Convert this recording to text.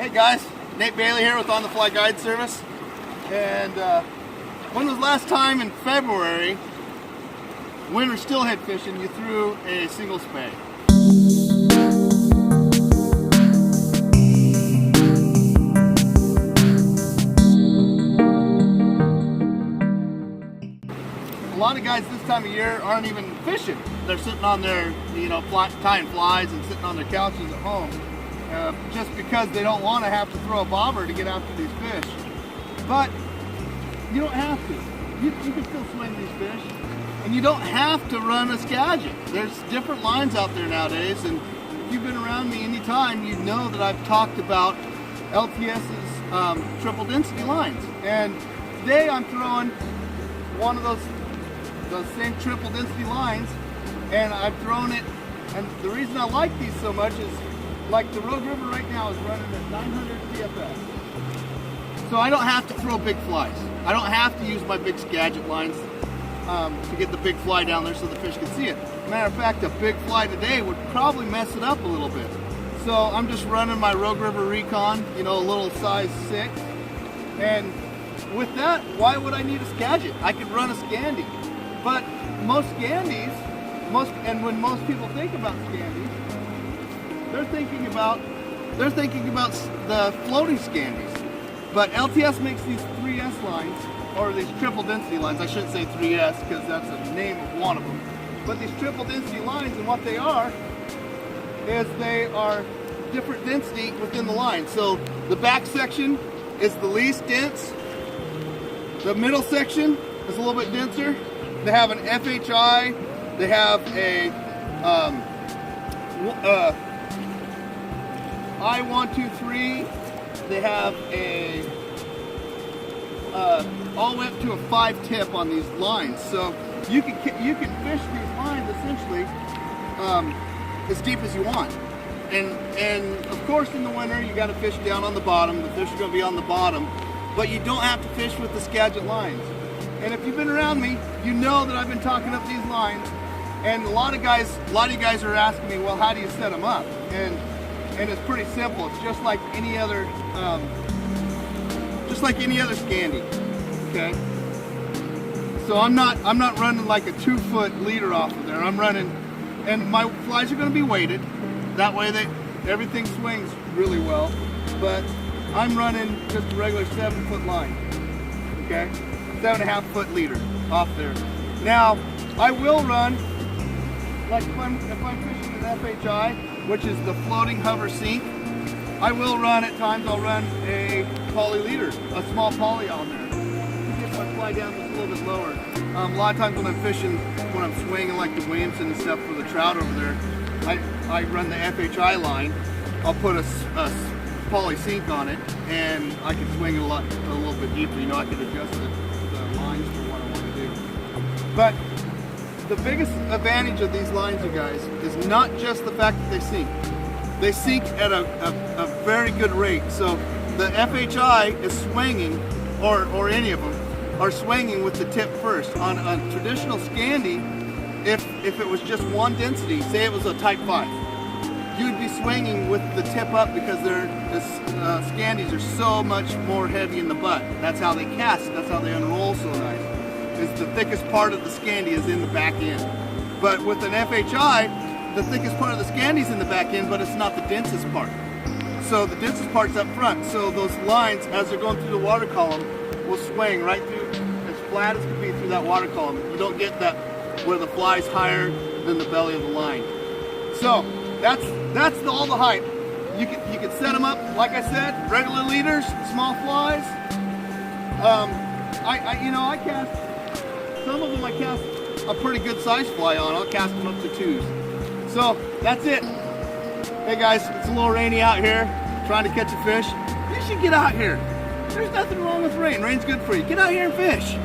Hey guys, Nate Bailey here with On the Fly Guide Service. And when was the last time in February, winter steelhead fishing, you threw a single spey? A lot of guys this time of year aren't even fishing. They're sitting on their, tying flies and sitting on their couches at home. Just because they don't want to have to throw a bobber to get after these fish. But you don't have to. You can still swing these fish. And you don't have to run a Skagit. There's different lines out there nowadays, and if you've been around me any time, you know that I've talked about LTS's triple density lines. And today I'm throwing one of those same triple density lines, and I've thrown it, and the reason I like these so much is, like the Rogue River right now is running at 900 CFS. So I don't have to throw big flies. I don't have to use my big Skagit lines to get the big fly down there so the fish can see it. Matter of fact, a big fly today would probably mess it up a little bit. So I'm just running my Rogue River Recon, a little size 6. And with that, why would I need a Skagit? I could run a Scandi. But most Scandis, when most people think about Scandis, they're thinking about the floating Scandis. But LTS makes these 3S lines, or these triple density lines. I shouldn't say 3S because that's the name of one of them. But these triple density lines, and what they are, is they are different density within the line. So the back section is the least dense. The middle section is a little bit denser. They have an FHI. They have a I-123. They have a all the way up to a 5 tip on these lines. So you can fish these lines essentially as deep as you want. And of course in the winter you got to fish down on the bottom. The fish are going to be on the bottom, but you don't have to fish with the Skagit lines. And if you've been around me, you know that I've been talking up these lines. And a lot of you guys are asking me, well, how do you set them up? And it's pretty simple. It's just like any other Scandi. Okay. So I'm not running like a 2-foot leader off of there. I'm running, and my flies are going to be weighted. That way everything swings really well. But I'm running just a regular 7-foot line. Okay, 7.5-foot leader off there. Now I will run, like if I'm fishing an FHI, which is the floating hover sink, I will run at times. I'll run a poly leader, a small poly on there to get my fly down just a little bit lower. A lot of times when I'm fishing, when I'm swinging like the Williamson and stuff for the trout over there, I run the FHI line. I'll put a poly sink on it, and I can swing it a little bit deeper. I can adjust the lines for what I want to do. But the biggest advantage of these lines, you guys, is not just the fact that they sink. They sink at a very good rate. So the FHI is swinging, or any of them, are swinging with the tip first. On a traditional Scandi, if it was just one density, say it was a type 5, you'd be swinging with the tip up because Scandis are so much more heavy in the butt. That's how they cast, that's how they unroll so nice. Is the thickest part of the Scandi is in the back end. But with an FHI, the thickest part of the Scandi is in the back end, but it's not the densest part. So the densest part's up front. So those lines, as they're going through the water column, will swing right through, as flat as can be through that water column. You don't get that where the fly's higher than the belly of the line. So that's all the hype. You can set them up, like I said, regular leaders, small flies. I cast. Some of them I cast a pretty good size fly on. I'll cast them up to 2s. So that's it. Hey guys, it's a little rainy out here, trying to catch a fish. You should get out here. There's nothing wrong with rain. Rain's good for you. Get out here and fish.